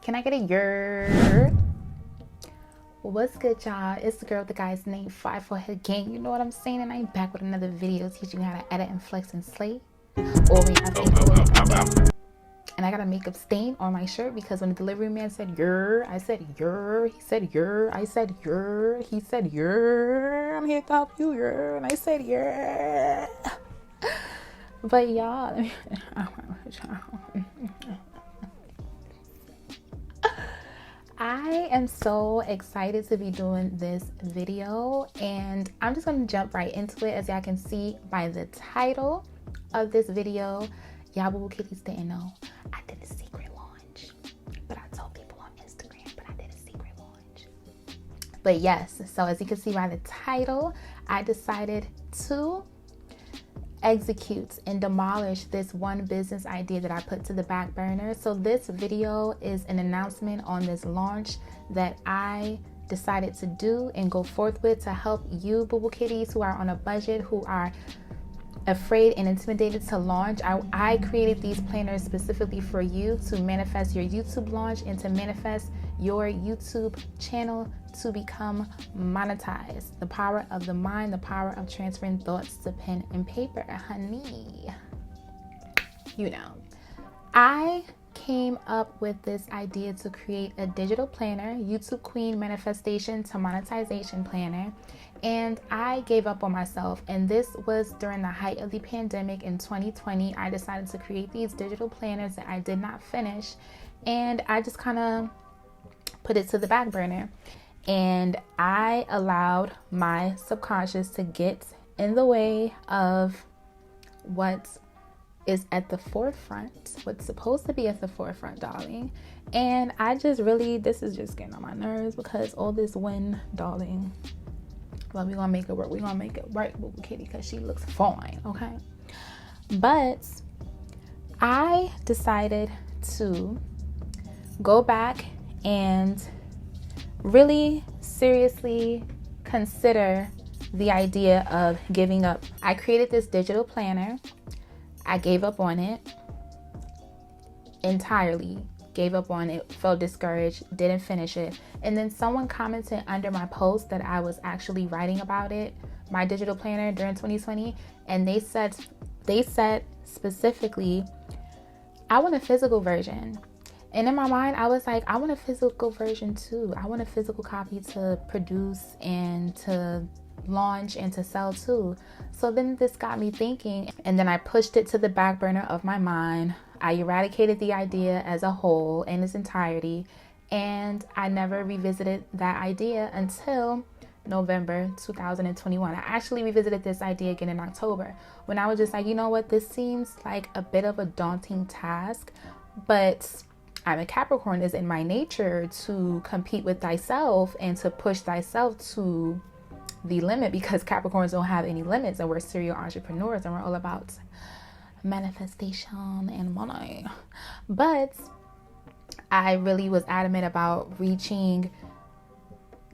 Can I get a yer? What's good, y'all? It's the girl with the guy's name, 5 Forehead Gang. You know what I'm saying? And I'm back with another video teaching you how to edit and flex and slay. Or we have and I got a makeup stain on my shirt because when the delivery man said yer, I said yer. He said yer. I said yer. He said yer. I'm here to help you, yer. And I said yer. But y'all, I am so excited to be doing this video, and I'm just going to jump right into it. As y'all can see by the title of this video, y'all boo kitties didn't know I did a secret launch, but I told people on Instagram, but I did a secret launch. But yes, so as you can see by the title, I decided to execute and demolish this one business idea that I put to the back burner. So this video is an announcement on this launch that I decided to do and go forth with to help you boo boo kitties who are on a budget, who are afraid and intimidated to launch. I created these planners specifically for you to manifest your YouTube launch and to manifest your YouTube channel to become monetized. The power of the mind, the power of transferring thoughts to pen and paper, honey. You know, I came up with this idea to create a digital planner, YouTube Queen Manifestation to Monetization Planner, and I gave up on myself. And this was during the height of the pandemic in 2020. I decided to create these digital planners that I did not finish, and I just kind of put it to the back burner. And I allowed my subconscious to get in the way of what is at the forefront, what's supposed to be at the forefront, darling. And I just really, this is just getting on my nerves because all this win, darling. Well, we're gonna make it work. We're gonna make it work, boo boo kitty, because she looks fine, okay? But I decided to go back and really seriously consider the idea of giving up. I created this digital planner. I gave up on it entirely. Gave up on it, felt discouraged, didn't finish it. And then someone commented under my post that I was actually writing about it, my digital planner during 2020, and they said specifically, I want a physical version. And in my mind, I was like, I want a physical version too. I want a physical copy to produce and to launch and to sell too. So then this got me thinking, and then I pushed it to the back burner of my mind. I eradicated the idea as a whole in its entirety, and I never revisited that idea until November 2021. I actually revisited this idea again in October when I was just like, you know what, this seems like a bit of a daunting task, but I'm a Capricorn. It's in my nature to compete with thyself and to push thyself to the limit, because Capricorns don't have any limits, and we're serial entrepreneurs, and we're all about manifestation and money. But I really was adamant about reaching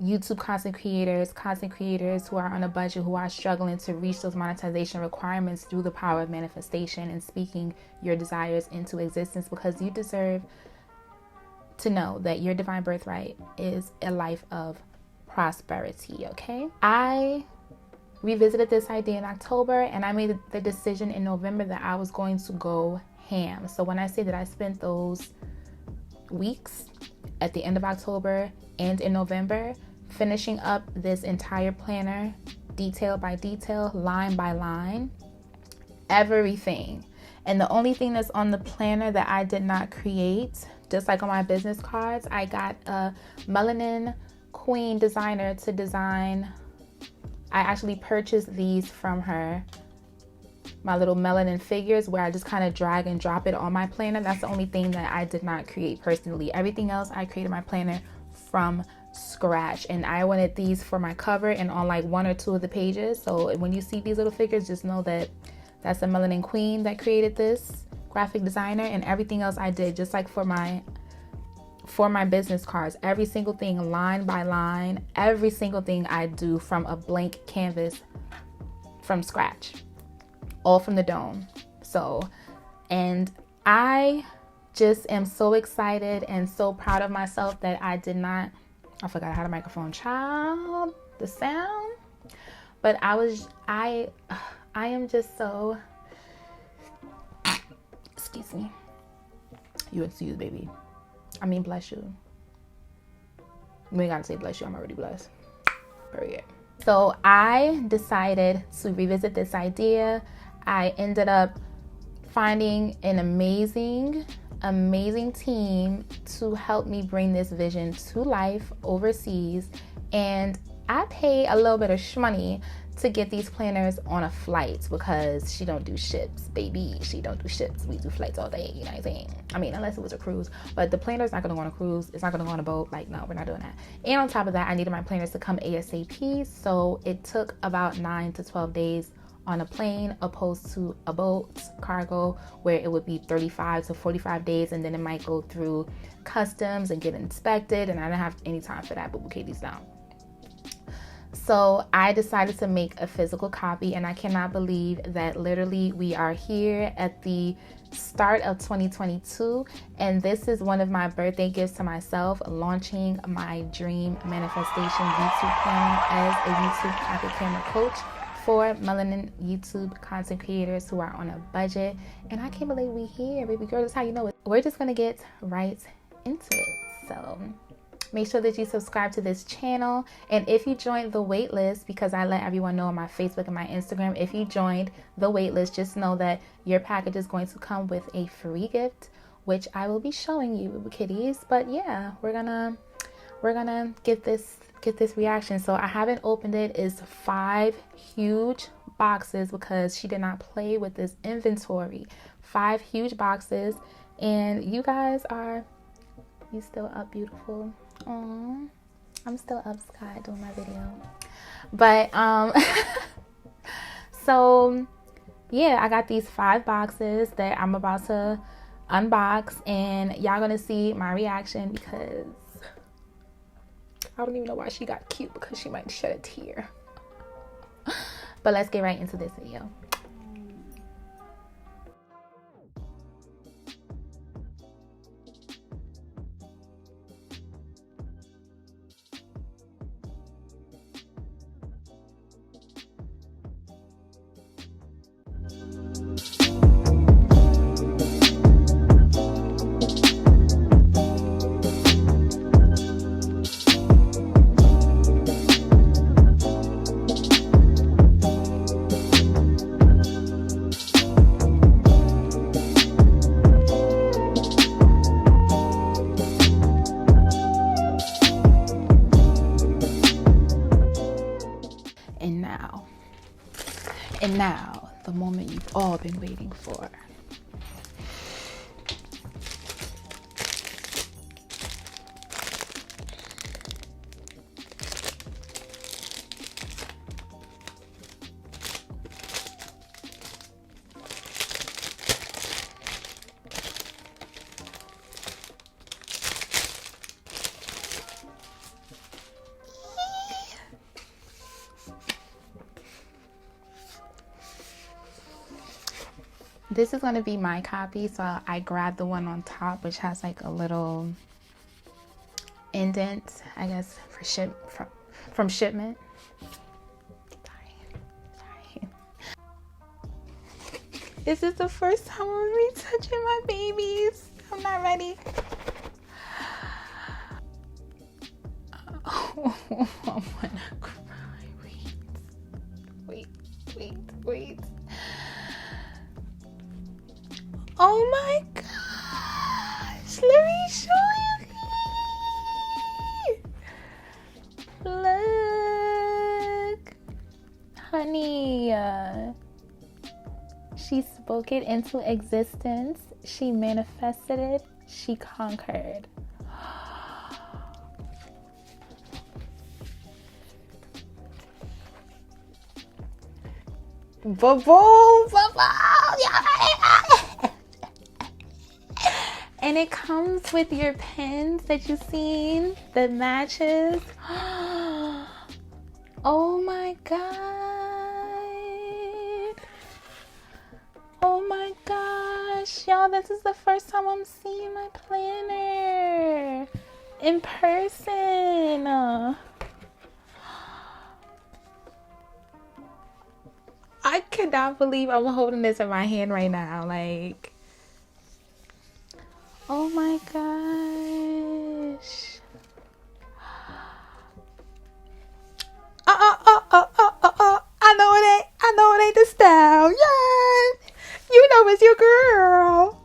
YouTube content creators who are on a budget, who are struggling to reach those monetization requirements through the power of manifestation and speaking your desires into existence, because you deserve to know that your divine birthright is a life of prosperity, okay? I revisited this idea in October, and I made the decision in November that I was going to go ham. So when I say that I spent those weeks at the end of October and in November finishing up this entire planner, detail by detail, line by line, everything. And the only thing that's on the planner that I did not create, just like on my business cards, I got a Melanin Queen designer to design. I actually purchased these from her, my little melanin figures, where I just kind of drag and drop it on my planner. That's the only thing that I did not create personally. Everything else I created my planner from scratch, and I wanted these for my cover and on like 1 or 2 of the pages. So when you see these little figures, just know that that's a Melanin Queen that created this graphic designer, and everything else I did just like for my business cards, every single thing line by line, every single thing I do from a blank canvas from scratch, all from the dome. So, and I just am so excited and so proud of myself that I forgot how to microphone, child, the sound. But I am just so, excuse me. You excuse, baby. I mean, bless you. We ain't gotta say bless you, I'm already blessed. Period. So I decided to revisit this idea. I ended up finding an amazing team to help me bring this vision to life overseas. And I pay a little bit of shmoney to get these planners on a flight because she don't do ships, baby. She don't do ships. We do flights all day, you know what I'm saying? I mean, unless it was a cruise. But the planner's not gonna go on a cruise. It's not gonna go on a boat. Like, no, we're not doing that. And on top of that, I needed my planners to come ASAP. So it took about 9 to 12 days on a plane opposed to a boat cargo where it would be 35 to 45 days, and then it might go through customs and get inspected, and I didn't have any time for that, but okay, these down. So I decided to make a physical copy, and I cannot believe that literally we are here at the start of 2022, and this is one of my birthday gifts to myself, launching my dream manifestation YouTube planner as a YouTube pocket camera coach for Melanin YouTube content creators who are on a budget. And I can't believe we here, baby girl. That's how you know it. We're just gonna get right into it. So make sure that you subscribe to this channel. And if you joined the wait list, because I let everyone know on my Facebook and my Instagram, if you joined the wait list, just know that your package is going to come with a free gift, which I will be showing you, kitties. But yeah, we're gonna get this reaction. So I haven't opened it. It's 5 huge boxes because she did not play with this inventory. 5 huge boxes. And you guys you still up, beautiful? Aww, I'm still up, Sky, doing my video. But so yeah, I got these 5 boxes that I'm about to unbox, and y'all gonna see my reaction because I don't even know why she got cute, because she might shed a tear. But let's get right into this video. And now, the moment you've all been waiting for. This is going to be my copy, so I grabbed the one on top, which has like a little indent, I guess, for from shipment. Sorry. This is the first time I'm gonna be touching my babies. I'm not ready. Oh, I'm gonna cry. Wait. Oh my gosh, let me show you. Look, honey. She spoke it into existence. She manifested it. She conquered. And it comes with your pins that you've seen that matches. Oh my god. Oh my gosh. gosh, y'all, this is the first time I'm seeing my planner in person. I cannot believe I'm holding this in my hand right now. Like, oh my gosh. I know it ain't the style. Yay! You know it's your girl.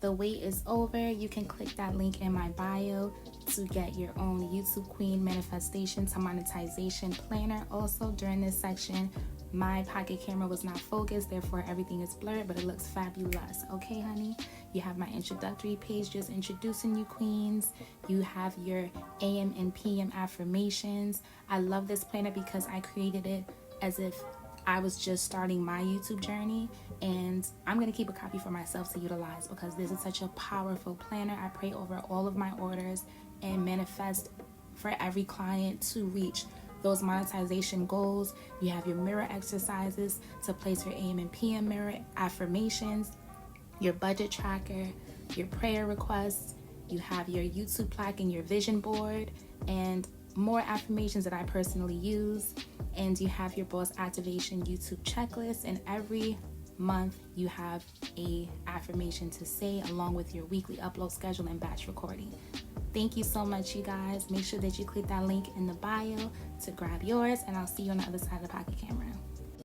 The wait is over. You can click that link in my bio to get your own YouTube Queen Manifestation to Monetization Planner. Also, during this section, my pocket camera was not focused, therefore everything is blurred, but it looks fabulous. Okay, honey? You have my introductory page just introducing you queens. You have your AM and PM affirmations. I love this planner because I created it as if I was just starting my YouTube journey, and I'm going to keep a copy for myself to utilize because this is such a powerful planner. I pray over all of my orders and manifest for every client to reach those monetization goals. You have your mirror exercises to place your AM and PM mirror affirmations, your budget tracker, your prayer requests. You have your YouTube plaque and your vision board, and more affirmations that I personally use. And you have your boss activation YouTube checklist, and every month you have a affirmation to say along with your weekly upload schedule and batch recording. Thank you so much, you guys. Make sure that you click that link in the bio to grab yours, and I'll see you on the other side of the pocket camera.